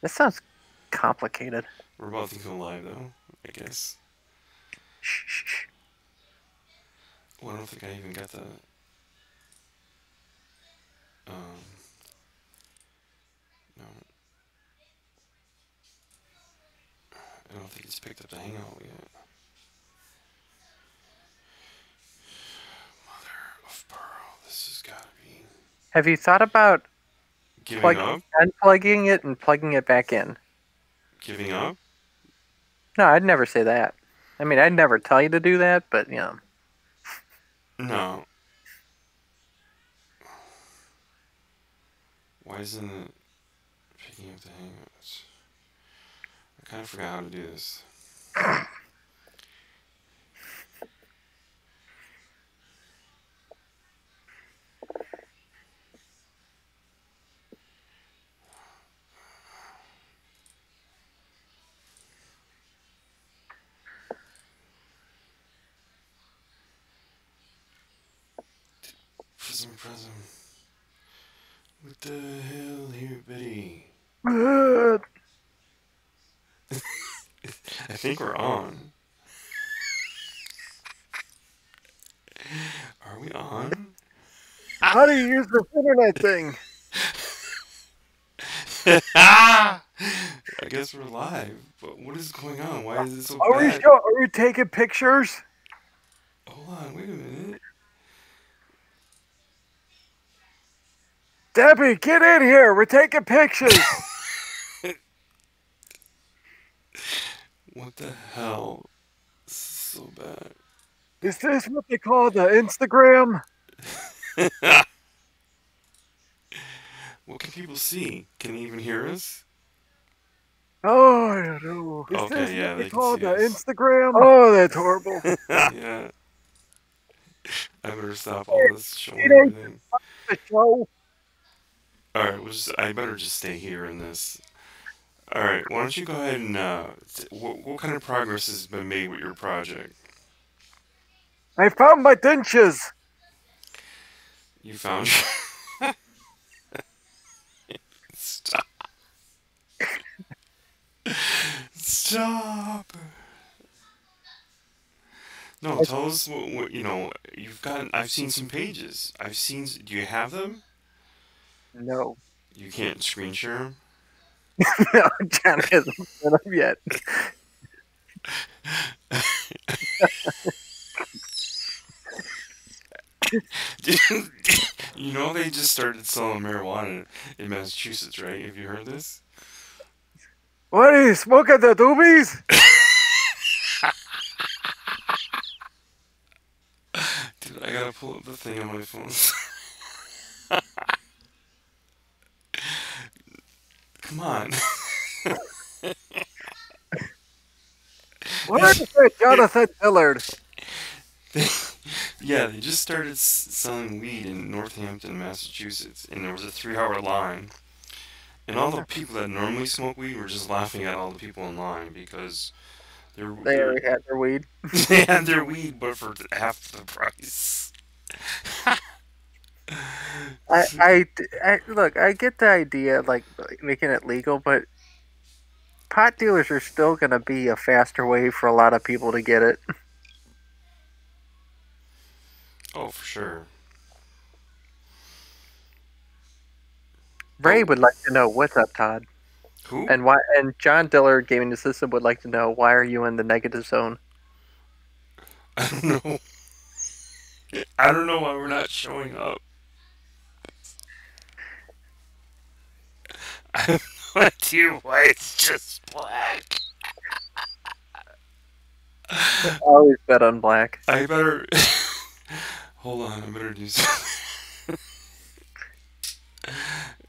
That sounds complicated. We're about to go live though, I guess. Shh, shh, shh. Well, I don't think I even got the. Um, no, I don't think it's picked up the Hangout yet. Mother of pearl, this has gotta be. Have you thought about Giving up? unplugging it and plugging it back in? Giving up? No, I'd never say that. I mean, I'd never tell you to do that, but you know. No. Why isn't it picking up the Hangouts? I kind of forgot how to do this. Prism. What the hell here, Betty? I think we're on. Are we on? How do you use this internet thing? I guess we're live, but what is going on? Why is it so bad? Are we taking pictures? Hold on, wait a minute. Debbie, get in here. We're taking pictures. What the hell? This is so bad. Is this what they call the Instagram? What can people see? Can they even hear us? Oh, I don't know. Is Okay, this yeah, what they they can call see the us. Instagram? Oh, that's horrible. Yeah. I better stop all this showing It ain't everything. the show. Alright, I better just stay here in this. Alright, why don't you go ahead and, what kind of progress has been made with your project? I found my dentures. You found. Stop. Stop. No, tell us what you've got. I've seen some pages. Do you have them? No. You can't screen share them? No, John hasn't set up yet. You know they just started selling marijuana in Massachusetts, right? Have you heard this? What are you smoking the doobies? Dude, I gotta pull up the thing on my phone. Come on. What is that, Jonathan Dillard? Yeah, they just started selling weed in Northampton, Massachusetts, and there was a 3-hour line. And all the people that normally smoke weed were just laughing at all the people in line because They already had their weed. they had their weed, but for half the price. Look, I get the idea, like making it legal, but pot dealers are still going to be a faster way for a lot of people to get it. Oh, for sure. Ray Oh, would like to know what's up, Todd, who? and why. And John Dillard, gaming assistant, would like to know why are you in the negative zone? I don't know. I don't know why we're not showing up. I have no idea why it's just black. I always bet on black. I better. Hold on, I better do something.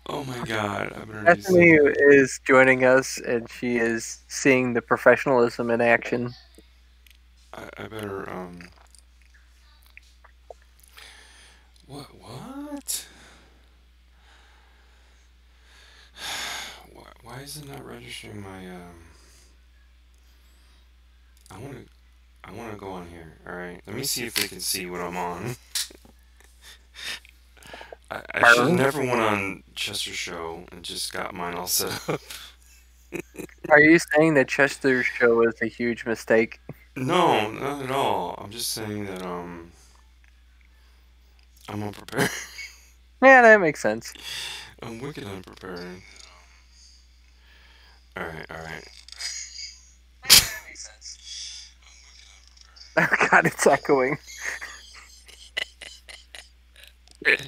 Oh my god, I better do Bethany something. is joining us, and she is seeing the professionalism in action. I better, What? Why is it not registering my, I wanna go on here, alright? Let me see if they can see what I'm on. I should have never went on Chester's show and just got mine all set up. Are you saying that Chester's show is a huge mistake? No, not at all. I'm just saying that I'm unprepared. Yeah, that makes sense. I'm wicked unprepared. All right, all right. Oh God, it's echoing.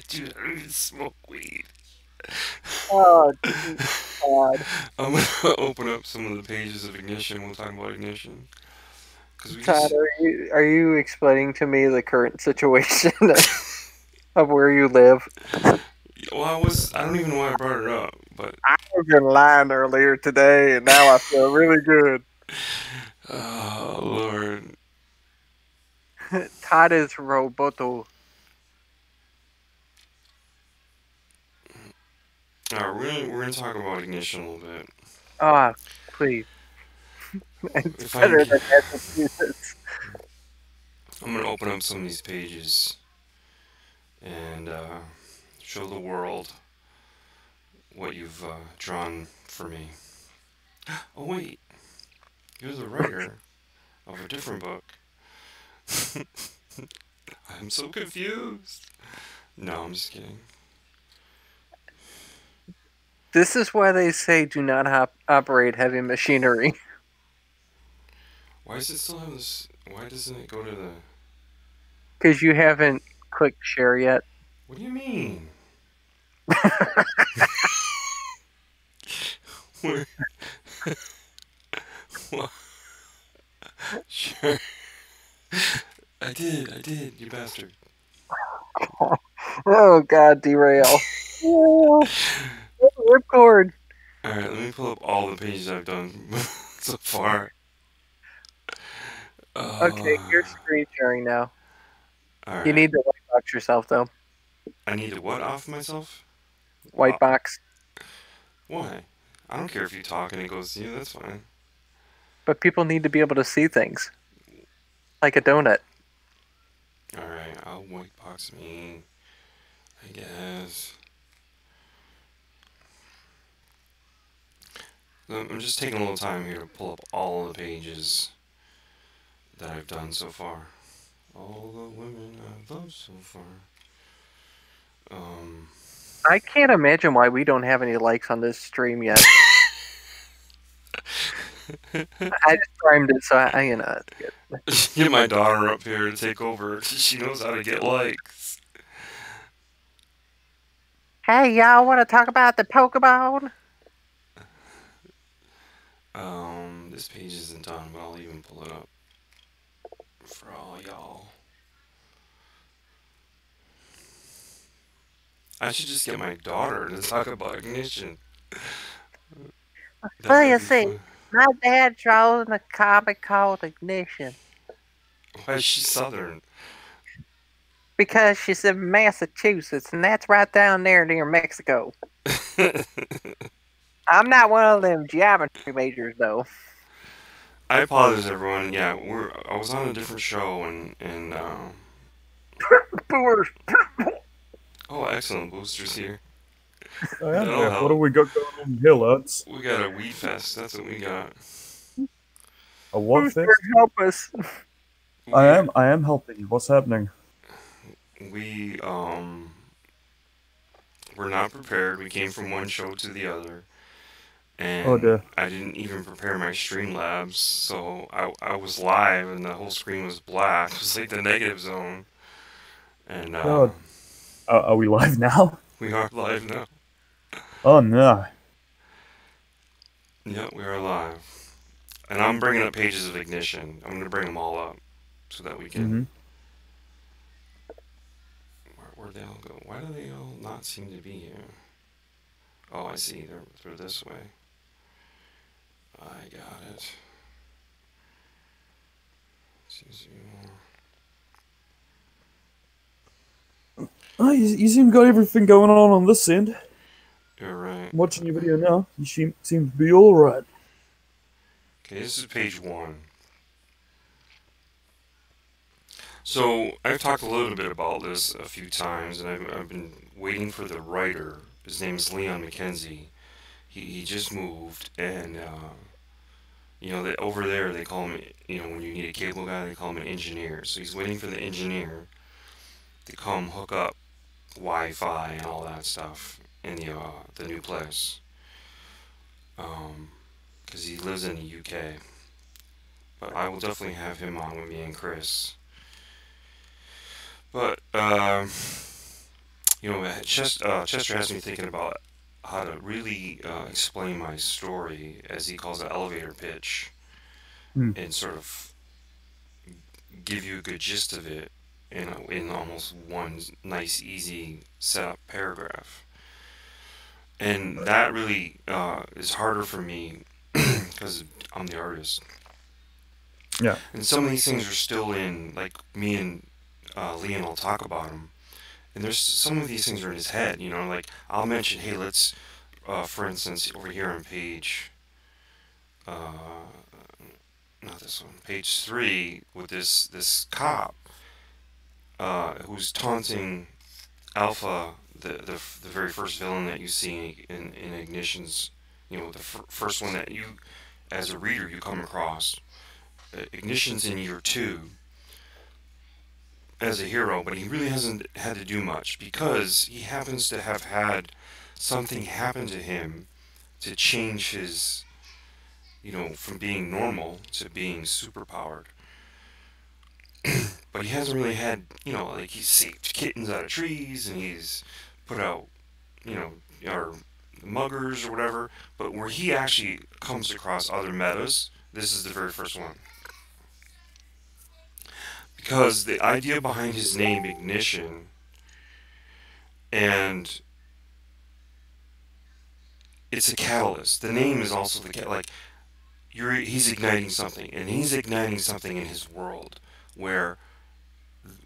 Dude, I don't even smoke weed. Oh God, I'm gonna open up some of the pages of Ignition. We'll talk about Ignition because we Todd, just. are you explaining to me the current situation of where you live? Well, I was. I don't even know why I brought it up, but I was in line earlier today, and now I feel really good. oh Lord. Todd is Roboto. All right, we're gonna talk about Ignition a little bit. Ah, please. It's If I better can, than Massachusetts. I'm gonna open up some of these pages and show the world what you've drawn for me. Oh wait, you're the writer of a different book. I'm so confused. No, I'm just kidding. This is why they say do not operate heavy machinery. Why does it still have this? Why doesn't it go to the? Because you haven't clicked share yet. What do you mean? Where? What? Sure. I did, you bastard. Oh God, derail. Oh, ripcord. Alright, let me pull up all the pages I've done so far. Okay, Uh, you're screen sharing now. You Alright. need to white box yourself though. I need to what off myself? Uh, White box. why? I don't care if you talk and it goes to you, that's fine. But people need to be able to see things. Like a donut. Alright, I'll white box me, I guess. I'm just taking a little time here to pull up all the pages that I've done so far. All the women I've loved so far. Um, I can't imagine why we don't have any likes on this stream yet. I just timed it, so it's good. get my daughter up here to take over. She knows how to get likes. Hey, y'all want to talk about the Pokemon? This page isn't done, but I'll even pull it up for all y'all. I should just get my daughter to talk about Ignition. That Well, would you be see, fun. my dad draws a comic called Ignition Why is she Southern? because she's in Massachusetts, and that's right down there near Mexico. I'm not one of them geometry majors, though. I apologize, everyone. Yeah, I was on a different show and Boomers. oh, excellent, Booster's here. I am That'll here. What do help. we got going on here, lads? We got a weed fest. That's what we got. A what Booster, fest? help us. We I am helping. What's happening? we were not prepared. We came from one show to the other, Oh and dear. I didn't even prepare my Streamlabs, so I was live and the whole screen was black. It was like the negative zone, and God. Are we live now? we are live now. Oh no. Yep, we are live, and I'm bringing up pages of Ignition. I'm gonna bring them all up so that we Mm-hmm. can. Where'd they all go? Why do they all not seem to be here? Oh, I see. They're this way. I got it. Seems to be more. Oh, you seem to got everything going on this end. You're right. I'm watching your video now. You seem to be all right. Okay, this is page 1. So I've talked a little bit about this a few times, and I've been waiting for the writer. His name is Leon McKenzie. He just moved, and over there they call him, when you need a cable guy, they call him an engineer. So he's waiting for the engineer to come hook up Wi-Fi and all that stuff in the new place. Because he lives in the UK. But I will definitely have him on with me and Chris. But Chester has me thinking about how to really explain my story, as he calls it, elevator pitch, Hmm. and sort of give you a good gist of it in almost one nice, easy setup paragraph. And that really is harder for me because I'm the artist. Yeah. And some of these things are still in, like, me and Leon will talk about them. And there's some of these things are in his head, like I'll mention, hey, let's, for instance, over here on page, not this one, page 3, with this cop who's taunting Alpha, the very first villain that you see in Ignition's, the first one that you, as a reader, you come across. Ignition's in year 2 as a hero, but he really hasn't had to do much because he happens to have had something happen to him to change his, from being normal to being superpowered. But he hasn't really had, like, he's saved kittens out of trees and he's put out, or muggers or whatever. But where he actually comes across other metas, this is the very first one. Because the idea behind his name, Ignition, and it's a catalyst. The name is also he's igniting something, and he's igniting something in his world where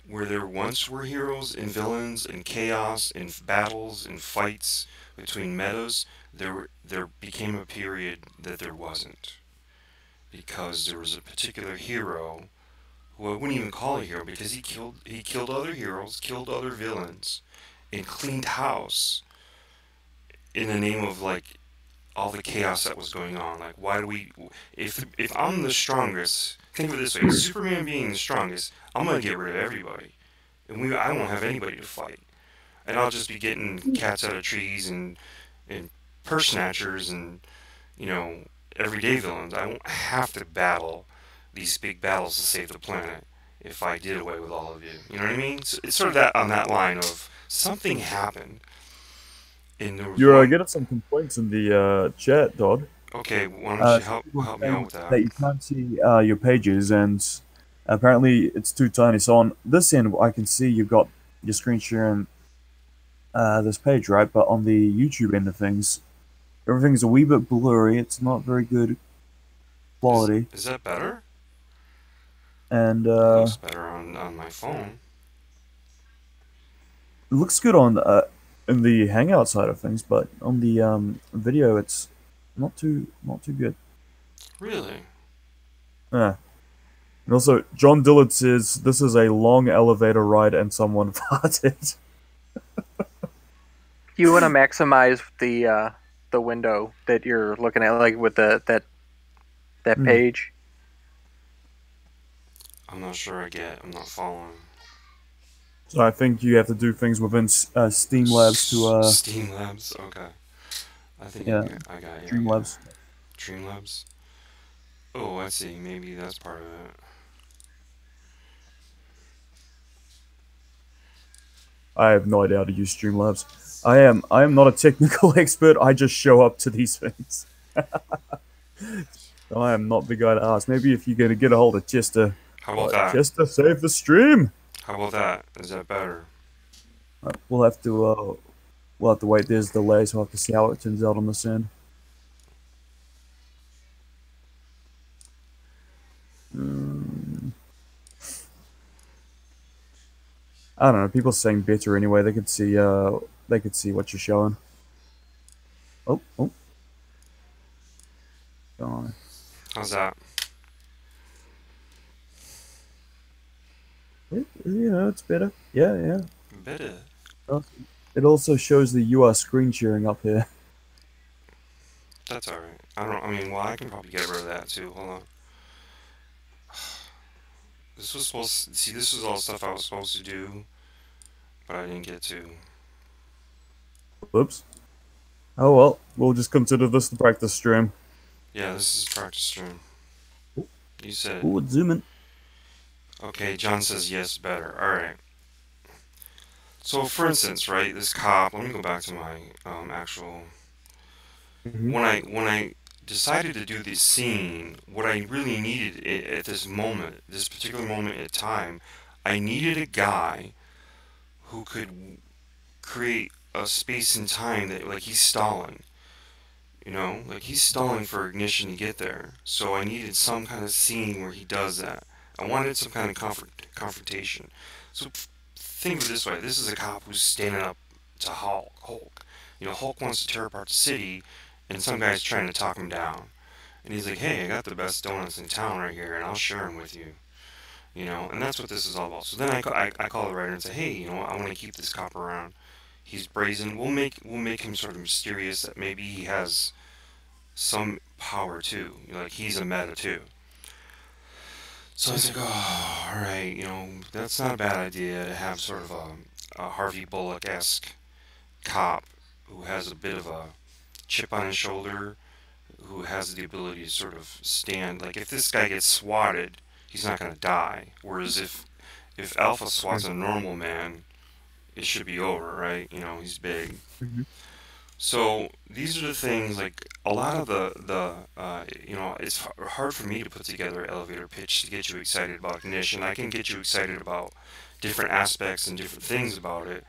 there once were heroes and villains and chaos and battles and fights between metas, there became a period that there wasn't, because there was a particular hero who I wouldn't even call a hero, because he killed other heroes, killed other villains, and cleaned house in the name of, like, all the chaos that was going on. Like, why do we? If I'm the strongest, think of it this way: Superman being the strongest, I'm gonna get rid of everybody, and I won't have anybody to fight, and I'll just be getting cats out of trees and purse snatchers and everyday villains. I won't have to battle these big battles to save the planet if I did away with all of you. You know what I mean? So it's sort of that on that line of something happened. You're getting some complaints in the chat, Dodd. Okay, why don't you help me out with That that? you can't see your pages, and apparently it's too tiny. So on this end, I can see you've got your screen sharing this page, right? But on the YouTube end of things, everything's a wee bit blurry. It's not very good quality. Is that better? And It looks better on my phone. it looks good on in the Hangout side of things, but on the video, it's not too good. Really? Yeah. And also, John Dillard says this is a long elevator ride and someone farted. You want to maximize the window that you're looking at, like with that page. I'm not sure I'm not following. So I think you have to do things within Steam Labs to Steam Labs, okay. I think yeah, I got you. Streamlabs. Streamlabs? Oh, I see. Maybe that's part of it. I have no idea how to use Streamlabs. I am not a technical expert. I just show up to these things. I am not the guy to ask. Maybe if you're gonna get a hold of Chester. How about that? Chester, save the stream. How about that? Is that better? We'll have to wait. There's delay, so we'll have to see how it turns out on this end. I don't know. People are saying better anyway. They could see what you're showing. Oh. Gone. How's that? Yeah, it's better. Yeah. Better. It also shows the you are screen sharing up here. That's alright. I don't. I mean, well, I can probably get rid of that too. Hold on. This was supposed. See, this was all stuff I was supposed to do, but I didn't get to. Whoops. Oh well, we'll just consider this the practice stream. Yeah, this is practice stream. You said. Ooh, it's zooming. Okay, John says yes, better. All right. So, for instance, right, this cop. Let me go back to my actual. When I decided to do this scene, what I really needed at this moment, this particular moment in time, I needed a guy who could create a space and time that, like, he's stalling. You know, like he's stalling for ignition to get there. So I needed some kind of scene where he does that. I wanted some kind of confrontation. So think of it this way: this is a cop who's standing up to Hulk. You know, Hulk wants to tear apart the city, and some guy's trying to talk him down. And he's like, "Hey, I got the best donuts in town right here, and I'll share them with you." You know, and that's what this is all about. So then I call the writer and say, "Hey, you know, I want to keep this cop around. He's brazen. We'll make him sort of mysterious. That maybe he has some power too. Like he's a meta too." So I was like, oh, all right, you know, that's not a bad idea to have sort of a Harvey Bullock-esque cop who has a bit of a chip on his shoulder, who has the ability to sort of stand. Like if this guy gets swatted, he's not gonna die. Whereas if Alpha swats a normal man, it should be over, right? You know, he's big. Mhm. So these are the things like a lot of you know, it's hard for me to put together an elevator pitch to get you excited about ignition. I can get you excited about different aspects and different things about it,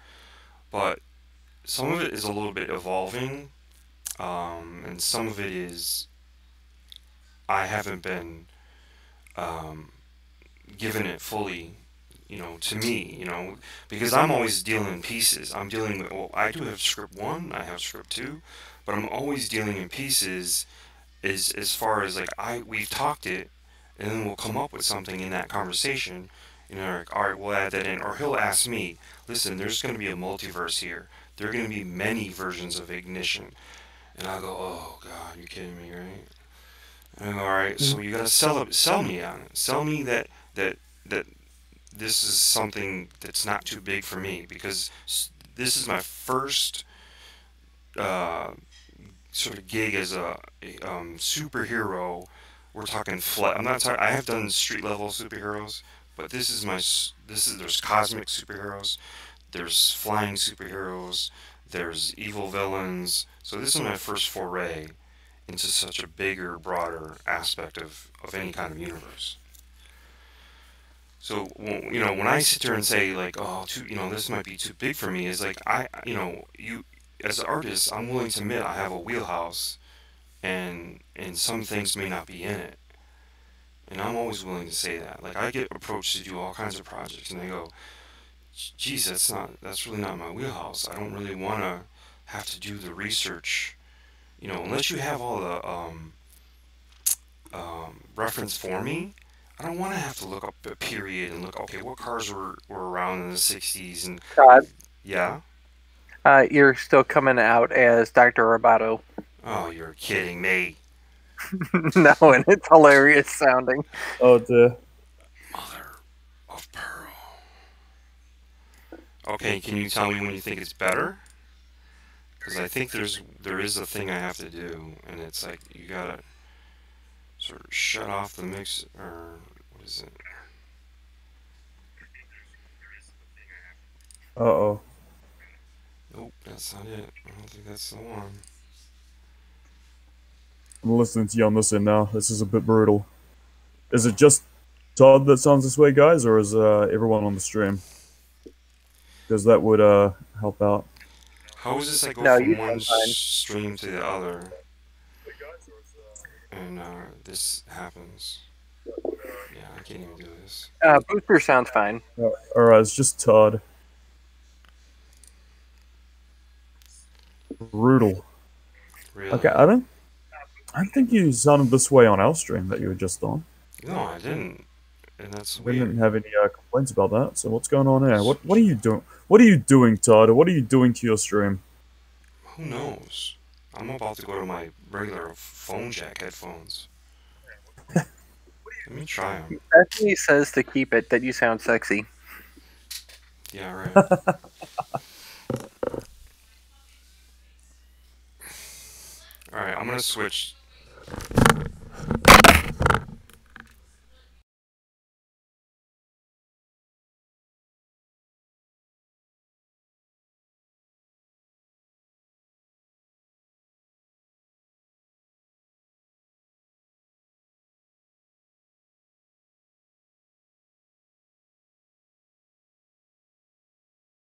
but some of it is a little bit evolving, and some of it is I haven't been um, given it fully, you know, to me, you know, because I'm always dealing in pieces. I'm dealing with, well, I do have script one, I have script two, but I'm always dealing in pieces as far as like we've talked it, and then we'll come up with something in that conversation, you know, like, all right, we'll add that in, or he'll ask me, listen, there's going to be a multiverse here. There are going to be many versions of ignition, and I'll go, oh God, you're kidding me, right? And I go, all right, so you got to sell me on it, sell me that this is something that's not too big for me because this is my first uh, sort of gig as a superhero. We're talking flat. I'm not talking. I have done street level superheroes, but there's cosmic superheroes, there's flying superheroes, there's evil villains. So this is my first foray into such a bigger, broader aspect of any kind of universe. So you know, when I sit there and say like, oh, you know, this might be too big for me, is like you know, you as an artist, I'm willing to admit I have a wheelhouse, and some things may not be in it, and I'm always willing to say that. Like I get approached to do all kinds of projects, and they go, geez, that's really not my wheelhouse. I don't really want to have to do the research, you know, unless you have all the reference for me. I don't want to have to look up a period and look, okay, what cars were around in the 60s and Todd, yeah. you're still coming out as Dr. Roboto. Oh, you're kidding me. No, and it's hilarious sounding. Oh dear. Mother of pearl. Okay, can you tell me when you think it's better? Because I think there is a thing I have to do, and it's like you gotta sort of shut off the mix, or what is it? Uh-oh. Nope, that's not it. I don't think that's the one. I'm listening to you on this end now. This is a bit brutal. Is it just Todd that sounds this way, guys, or is everyone on the stream? Because that would help out. How is this I go No, from you one sound fine. stream to the other, and this happens? Yeah, I can't even do this. Booster sounds fine. Alright, it's just Todd. Brutal. Really? Okay, I don't think you sounded this way on our stream that you were just on. No, I didn't. And that's We weird. didn't have any complaints about that. So what's going on there? What are you doing? What are you doing, Todd? What are you doing to your stream? Who knows? I'm about to go to my regular phone jack headphones. Let me try them. Bethany says to keep it that you sound sexy. Yeah, right. Alright, I'm gonna switch.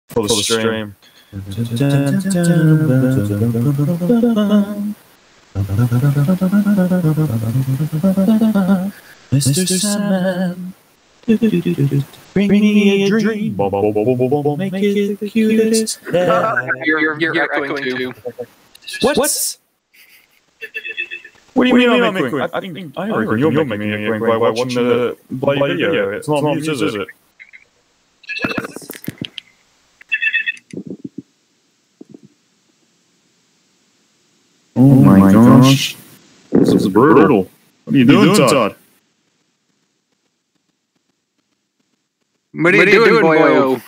For the stream. Mr. Sandman, bring me a dream. Make it the cutest. You're echoing too. What? What do you mean I'm echoing? I reckon you're making me echoing by watching the bloody video. It's not mute, is it? Oh my gosh. This is brutal. What are you doing, Todd? What are you doing, boyo?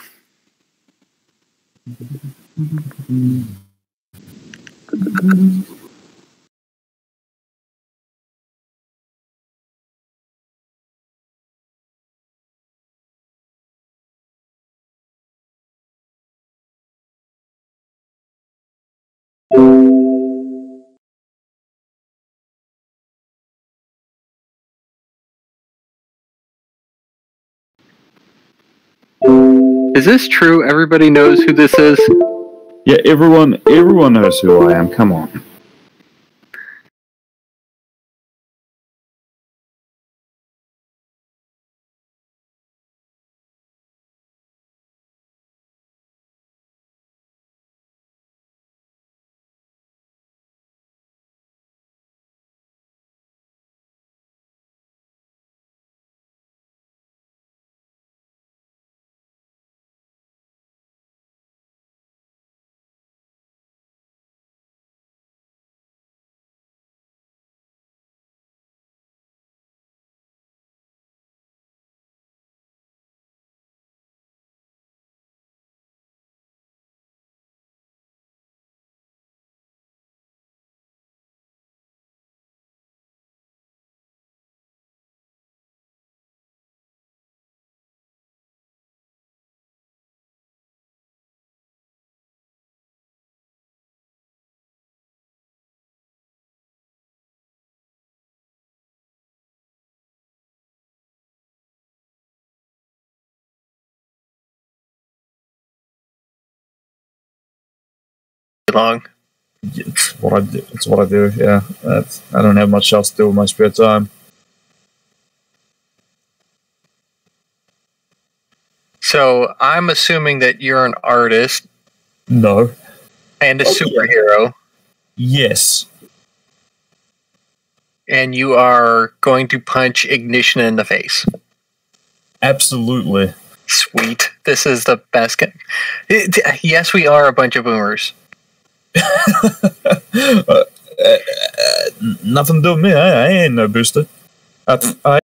Is this true? Everybody knows who this is? Yeah, everyone knows who I am. Come on. Long. It's what I do. It's what I do. Yeah, I don't have much else to do with my spare time. So I'm assuming that you're an artist No. and a superhero, Yes. and you are going to punch Ignition in the face. Absolutely. Sweet. This is the best. Yes, we are a bunch of boomers. Nothing to do with me. I ain't no booster. I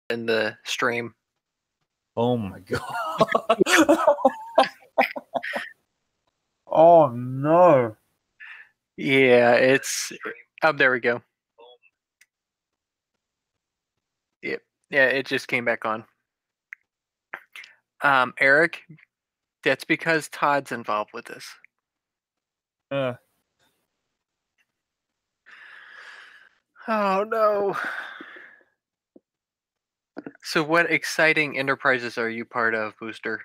in the stream. Oh my god. Oh no. Yeah, it's. Oh, there we go. Yep. Yeah, it just came back on. Eric, that's because Todd's involved with this. Oh no. So what exciting enterprises are you part of, Booster?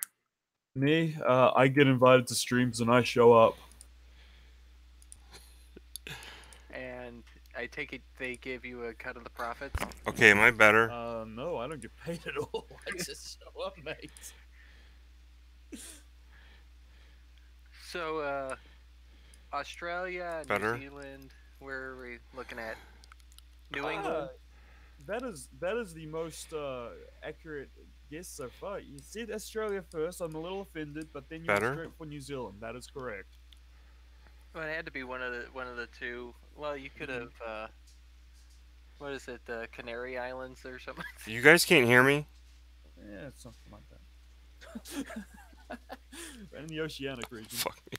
Me, I get invited to streams and I show up. And I take it they give you a cut of the profits? Okay, am I better? No, I don't get paid at all. I just show up, mate. So, Australia, Better? New Zealand, where are we looking at? New England? That is the most accurate guess so far. You said Australia first. I'm a little offended, but then you went Better? straight for New Zealand. That is correct. Well, it had to be one of the two. Well, you could have. What is it? The Canary Islands or something? You guys can't hear me? Yeah, it's something like that. In the oceanic region. Fuck me.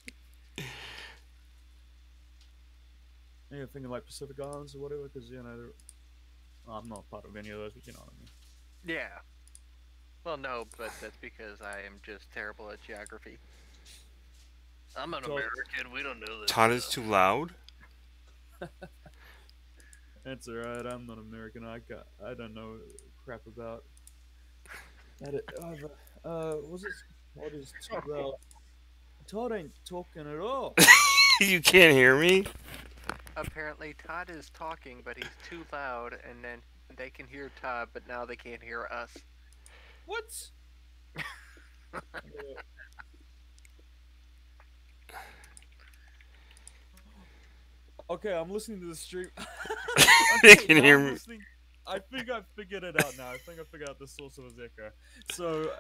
Yeah, you're thinking like Pacific Islands or whatever, because I'm not part of any of those, but you know what I mean. Yeah. Well, no, but that's because I am just terrible at geography. I'm an American. We don't know this. Todd is too loud? That's alright. I'm not American. I don't know crap about. What is too loud? Todd ain't talking at all. You can't hear me? Apparently, Todd is talking, but he's too loud, and then they can hear Todd, but now they can't hear us. What? Okay, I'm listening to the stream. They can hear me. I think I figured it out now. I think I figured out the source of his echo. So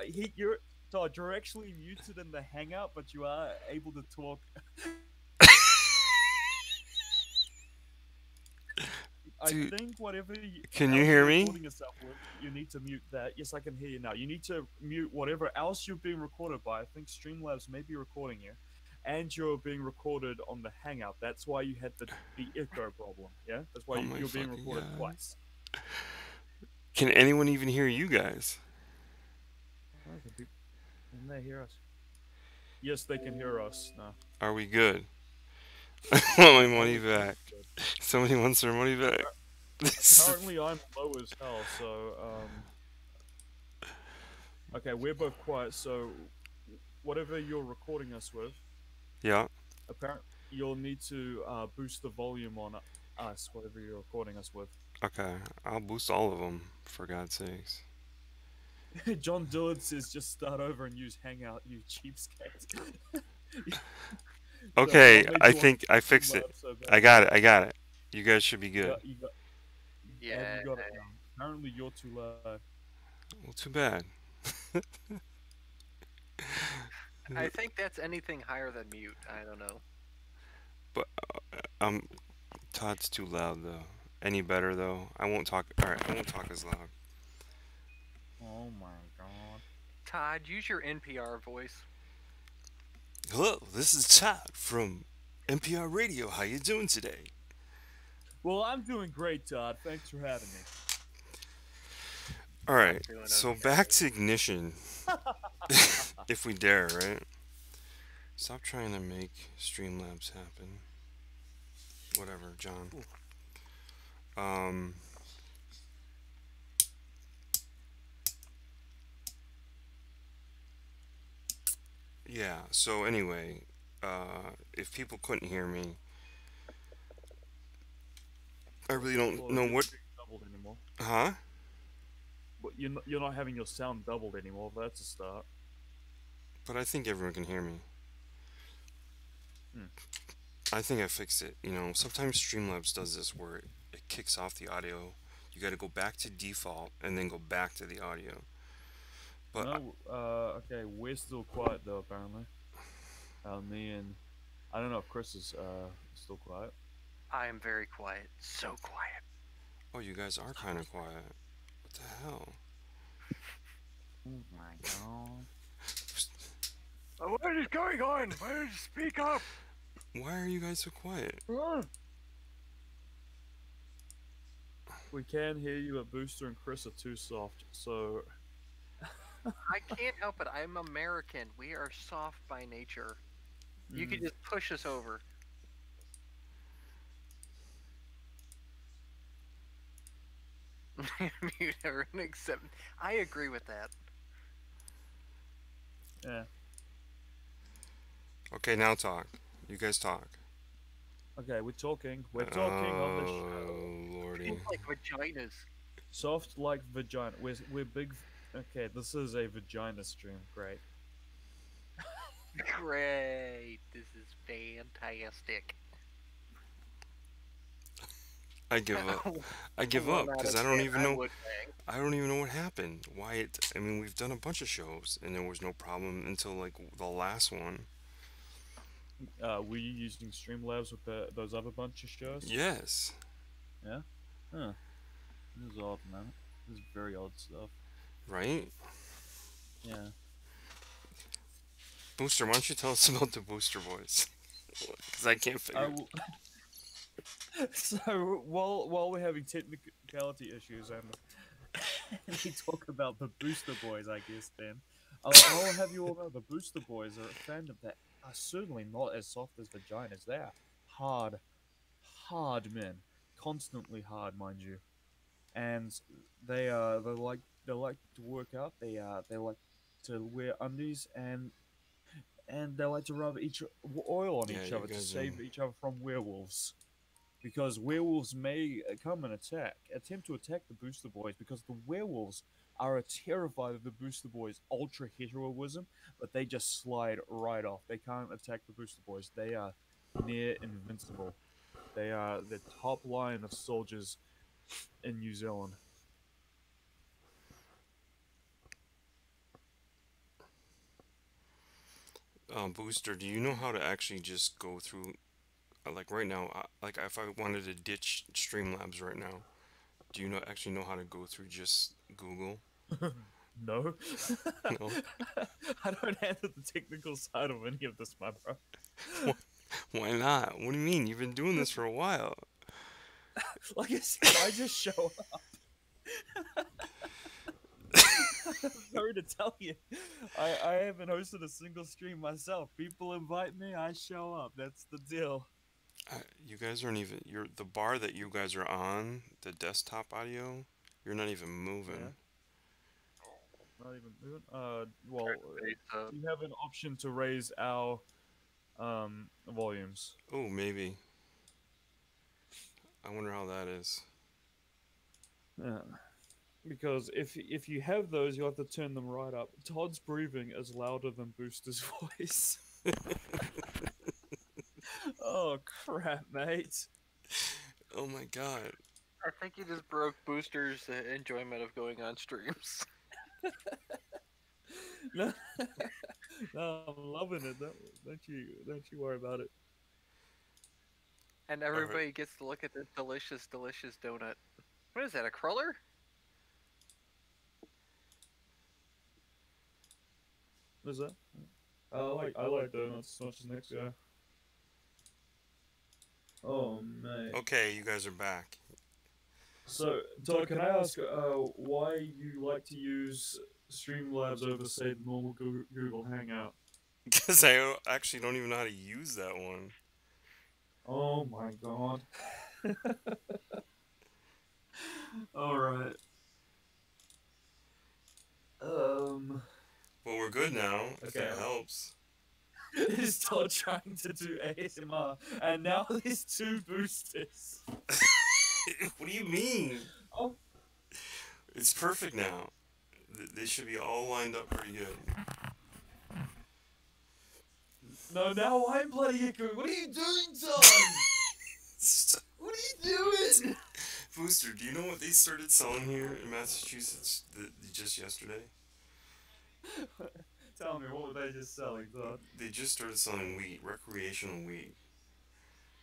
Todd, you're actually muted in the Hangout, but you are able to talk. Dude, I think whatever can you hear me? Yourself with, you need to mute that. Yes, I can hear you now. You need to mute whatever else you're being recorded by. I think Streamlabs may be recording you, and you're being recorded on the Hangout. That's why you had the echo problem. Yeah, that's why you're being recorded twice. Can anyone even hear you guys? Can they hear us? Yes, they can hear us now. Are we good? I want my money back. Somebody wants their money back. Currently, I'm low as hell, so, okay, we're both quiet, so whatever you're recording us with... Yeah. Apparently, you'll need to boost the volume on us, whatever you're recording us with. Okay, I'll boost all of them, for God's sakes. John Dillard says just start over and use Hangout, you cheapskate. Okay, I think I fixed it. I got it. You guys should be good. Yeah. You got it now. Apparently you're too low. Well, too bad. I think that's anything higher than mute. I don't know. But Todd's too loud though. Any better though? I won't talk. All right, I won't talk as loud. Oh my god. Todd, use your NPR voice. Hello, this is Todd from NPR Radio. How you doing today? Well, I'm doing great, Todd. Thanks for having me. All right, so back to Ignition. If we dare, right? Stop trying to make Streamlabs happen. Whatever, John. Yeah, so anyway, if people couldn't hear me, I really don't know what... Doubled anymore. Huh? But you're not having your sound doubled anymore, but that's a start. But I think everyone can hear me. I think I fixed it. You know, sometimes Streamlabs does this where it kicks off the audio. You gotta go back to default and then go back to the audio. But no, okay, we're still quiet though, apparently. Me and... I don't know if Chris is still quiet. I am very quiet. So quiet. Oh, you guys are kind of quiet. What the hell? Oh my god. What is going on? Why don't you speak up? Why are you guys so quiet? We can hear you, but Booster and Chris are too soft, so I can't help it. I'm American. We are soft by nature. You could just push us over. Mute everyone except. I agree with that. yeah. Okay, now talk. You guys talk. Okay, we're talking. We're talking on the show. Oh, lordy. Things like vaginas. Soft like vagina. We're big. Okay, this is a vagina stream. Great. Great. This is fantastic. I give up. I give One up out because of I don't 10, even I know. would bang. I don't even know what happened. Why it? I mean, we've done a bunch of shows and there was no problem until like the last one. Were you using Streamlabs with those other bunch of shows? Yes. Yeah. Huh. This is odd, man. This is very odd stuff. Right. Yeah. Booster, why don't you tell us about the Booster Boys? Because I can't figure. So while we're having technicality issues and we talk about the Booster Boys, I guess then I'll have you all know the Booster Boys are a fandom that are certainly not as soft as vaginas. They are hard men, constantly hard, mind you, and they like to work out. They like to wear undies and they like to rub oil on Yeah, each you other to guys save each other from werewolves. Because werewolves may come and attempt to attack the Booster Boys because the werewolves are terrified of the Booster Boys' ultra heroism, but they just slide right off. They can't attack the Booster Boys. They are near invincible. They are the top line of soldiers in New Zealand. Booster, do you know how to actually just go through, like right now, like if I wanted to ditch Streamlabs right now, do you actually know how to go through just Google? No. No. I don't handle the technical side of any of this, my bro. Why not? What do you mean? You've been doing this for a while. Like I said, I just show up. Sorry to tell you, I haven't hosted a single stream myself. People invite me, I show up. That's the deal. You guys aren't even. The bar that you guys are on, the desktop audio. You're not even moving. Yeah. Not even moving. You have an option to raise our volumes. Oh, maybe. I wonder how that is. Yeah. Because if you have those, you have to turn them right up. Todd's breathing is louder than Booster's voice. Oh crap, mate! Oh my god. I think you just broke Booster's enjoyment of going on streams. No, no, I'm loving it. Don't you worry about it. And everybody gets to look at this delicious, delicious donut. What is that, a cruller? What is that? I like donuts, not just next guy. Oh man. Okay, you guys are back. So, Todd, can I ask why you like to use Streamlabs over, say, the normal Google Hangout? Because I actually don't even know how to use that one. Oh my god. Alright. Well, we're good now, if Okay. that helps. He's still trying to do ASMR, and now there's two boosters. What do you mean? Oh. It's perfect now. They should be all lined up pretty good. No, now I'm bloody echoing. What are you doing, Tom? What are you doing? Booster, do you know what they started selling here in Massachusetts just yesterday? Tell me, what were they just selling, Todd? They just started selling weed, recreational weed.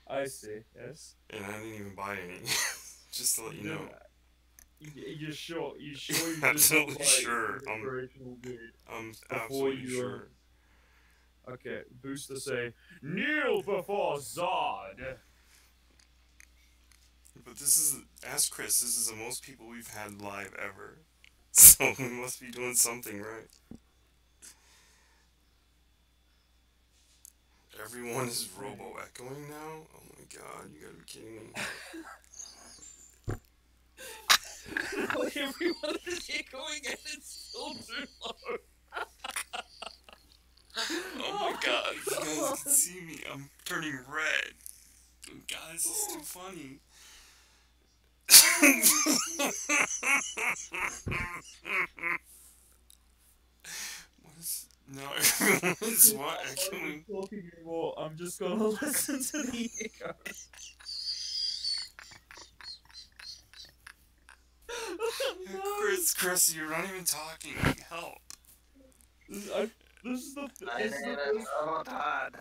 I see, yes. And I didn't even buy any. Just to let you know. You sure? You sure you just Absolutely not like sure. the inspirational dude I'm before absolutely you? sure. Okay, Booster say kneel before Zod. But this is, ask Chris, this is the most people we've had live ever. So we must be doing something right. Everyone is robo-echoing now? Oh my god, you gotta be kidding me. Everyone is echoing and it's still too low. Oh my god, if you guys can see me, I'm turning red. Guys, this is too funny. What is... No, everyone is what? Echoing? Talking anymore. I'm just gonna listen to the echoes. Chris, you're not even talking. Help. This is the My name is Todd.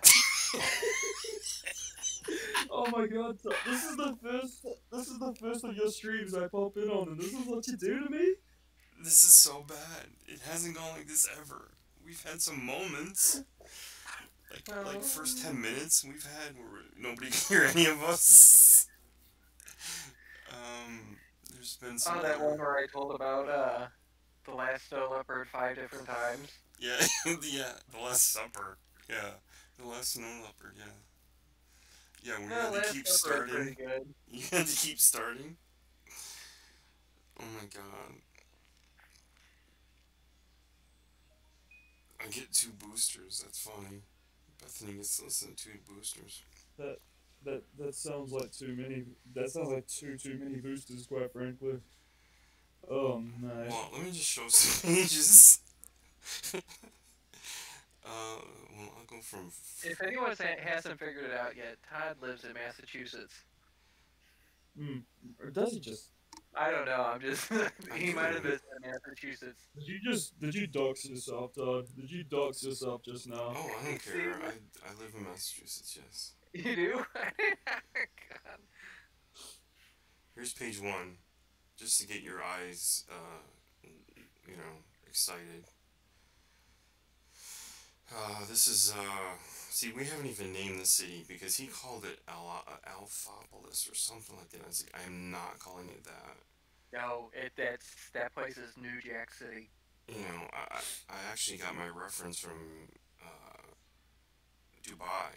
oh my god, this is the first of your streams I pop in on, and this is what you do to me? This is so bad. It hasn't gone like this ever. We've had some moments. Like first 10 minutes we've had where nobody can hear any of us. There's been some. Oh, that one where I told about the last snow leopard 5 different times. Yeah, yeah, the Last Supper. Yeah, the Last Snow Leopard. Yeah. Yeah, we had to keep starting. Good. You had to keep starting. Oh my god. I get 2 boosters. That's funny. Bethany gets to listen to 2 boosters. That sounds like too many. That sounds like too many boosters, quite frankly. Oh no. Well, let me just show some pages. Well, I'll go from. If anyone hasn't figured it out yet, Todd lives in Massachusetts. Or does he just? I don't know. I'm just. He might have visited Massachusetts. Did you dox yourself, Todd? Did you dox yourself just now? Oh, I don't care. I live in Massachusetts. Yes. You do? God. Here's page 1, just to get your eyes, excited. This is, see, we haven't even named the city because he called it Alphapolis or something like that. I was like, I am not calling it that. No, that place is New Jack City. You know, I actually got my reference from Dubai,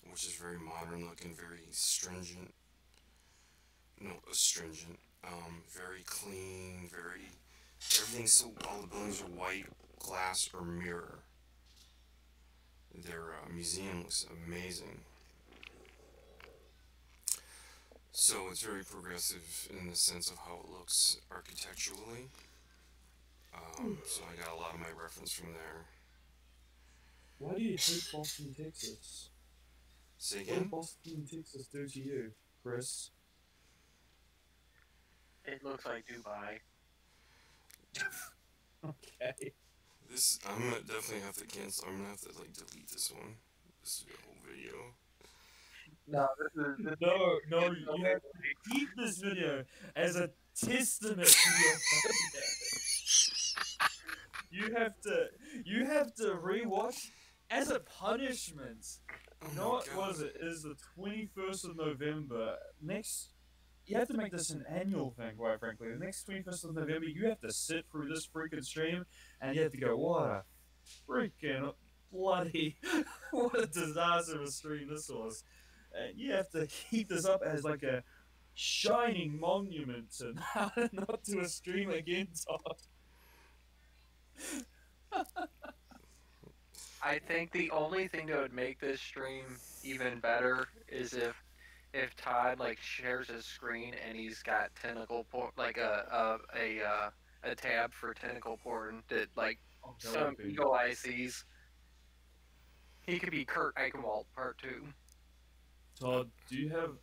which is very modern looking, very stringent. No, astringent. Very clean, everything's so, all the buildings are white, glass, or mirror. Their museum looks amazing. So it's very progressive in the sense of how it looks architecturally. So I got a lot of my reference from there. Why do you hate Boston, Texas? Say What did again? Boston, Texas do to you, Chris? It looks like Dubai. Okay. This, I'm gonna definitely have to cancel. I'm gonna have to delete this one. This is the whole video. No, this is. No, you have to keep this video as a testament to your failure. You have to rewatch as a punishment. Oh You know what was it? It is the 21st of November. You have to make this an annual thing, quite frankly. The next 21st of November, you have to sit through this freaking stream, and you have to go, what a freaking bloody, what a disaster of a stream this was. And you have to keep this up as like a shining monument to not do a stream again, Todd. I think the only thing that would make this stream even better is if Todd shares his screen and he's got tentacle porn, a tab for tentacle porn that some eagle eye sees. He could be Kurt Eichenwald Part 2. Todd, do you have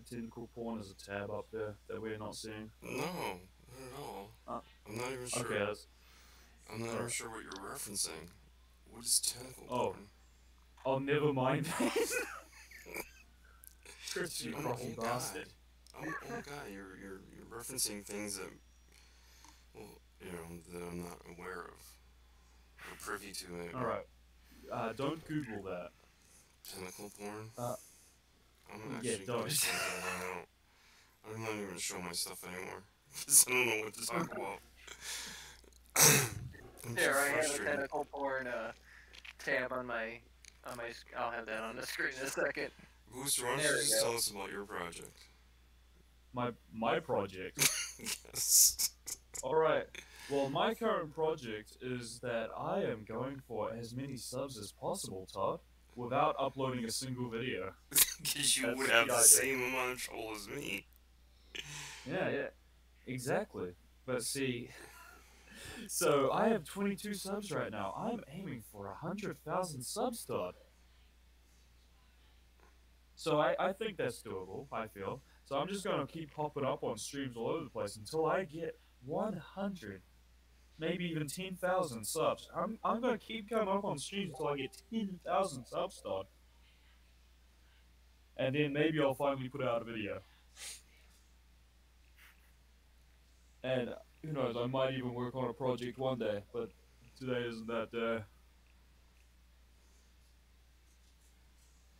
tentacle porn as a tab up there that we're not seeing? No, not at all. I'm not even sure. Okay, I'm not even sure what you're referencing. What is tentacle Oh. porn? Oh, never mind. Chris, Dude, you I'm an cocky old bastard. guy. Oh God, you're referencing things that, well, that I'm not aware of or privy to it. All right. Don't Google that. Tentacle porn. Uh, I'm yeah, actually don't. gonna send that out. I'm not even show my stuff anymore because I don't know what to talk about. I'm too Here, I have a frustrated. tentacle porn tab on my I'll have that on the screen in a second. Booster, why don't There you we just go. tell us about your project? My project. Yes. All right. Well, my current project is that I am going for as many subs as possible, Todd, without uploading a single video. Because you That's would the have the idea. same amount of trouble as me. Yeah, exactly. But see, so I have 22 subs right now. I'm aiming for 100,000 subs, Todd. So I think that's doable, I feel. So I'm just going to keep popping up on streams all over the place until I get 100, maybe even 10,000 subs. I'm going to keep coming up on streams until I get 10,000 subs, Todd. And then maybe I'll finally put out a video. And who knows, I might even work on a project one day, but today isn't that day.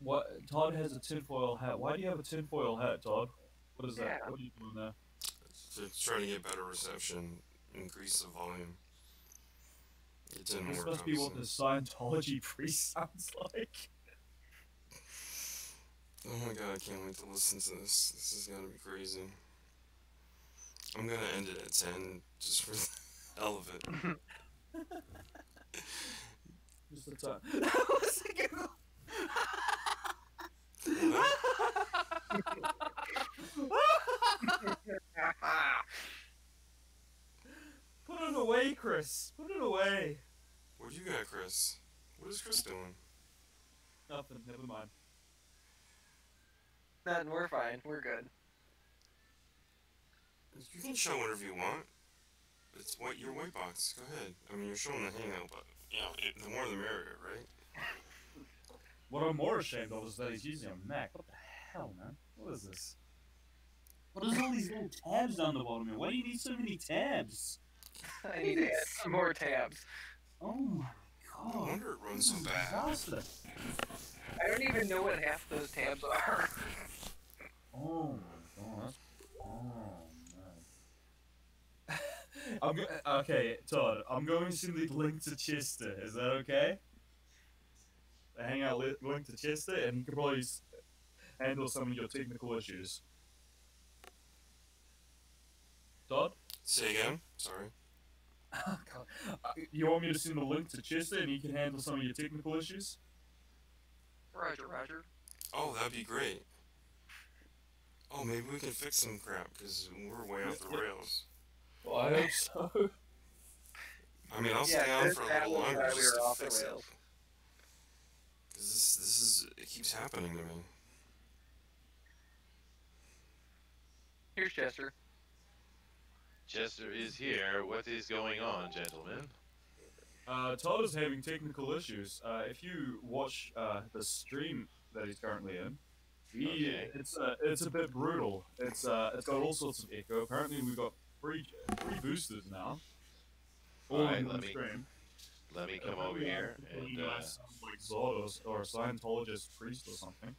What? Todd has a tinfoil hat. Why do you have a tinfoil hat, Todd? What is that? Yeah. What are you doing there? To try to get better reception, increase the volume. It didn't This work. must be what the Scientology priest sounds like. Oh my God, I can't wait to listen to this. This is gonna be crazy. I'm gonna end it at 10 just for the hell of it. Just the time. Put it away, Chris. Put it away. What do you got, Chris? What is Chris doing? Nothing. Never mind. Nothing, we're fine. We're good. You can show whatever you want. It's your white box. Go ahead. I mean, you're showing the hangout, but the more the merrier, right? What I'm more ashamed of is that he's using a Mac. What the hell, man? What is this? What is all these little tabs down the bottom here? Why do you need so many tabs? I need to add some more tabs. Oh my god. No wonder it runs so bad. Disaster. I don't even know what half those tabs are. Oh my god. Oh man. Okay, Todd, I'm going to send the link to Chester. Is that okay? The hangout link to Chester, and he can probably handle some of your technical issues. Todd? Say again? Sorry. You want me to send the link to Chester, and he can handle some of your technical issues? Roger, Roger. Oh, that'd be great. Oh, maybe we can fix some crap, because we're way off the rails. Well, I hope so. I mean, I'll stay on for a that little was longer why just we were to off the fix it. rails. Because it keeps happening to me. Here's Chester. Chester is here. What is going on, gentlemen? Todd is having technical issues. If you watch the stream that he's currently in, Okay. it's a bit brutal. It's got all sorts of echo. Apparently, we've got three boosters now. All Alright, in let one me- stream. Let me come over here and like Zod or a Scientologist priest or something.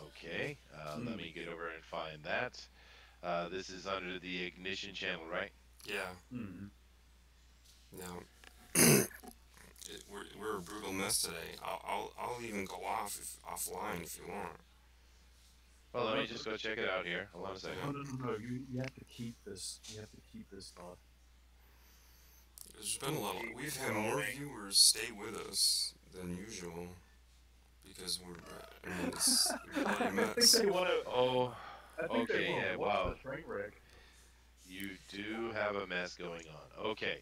okay. Let me get over and find that. This is under the ignition channel, right? Yeah. Hmm. Now, we're a brutal mess today. I'll even go offline if you want. Well, let me just go check it out here. Hold on a No, second. no. You have to keep this. You have to keep this, Todd. There's been a lot. We've had more viewers stay with us than usual because it's a bloody mess. they want to. Oh, I think Okay, they will. yeah, Watch wow. the train wreck. you do have a mess going on. Okay.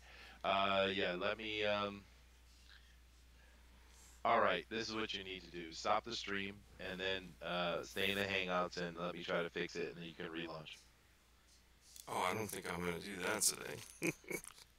Yeah, let me, Alright, this is what you need to do. Stop the stream, and then stay in the Hangouts, and let me try to fix it, and then you can relaunch. Oh, I don't think I'm gonna do that today.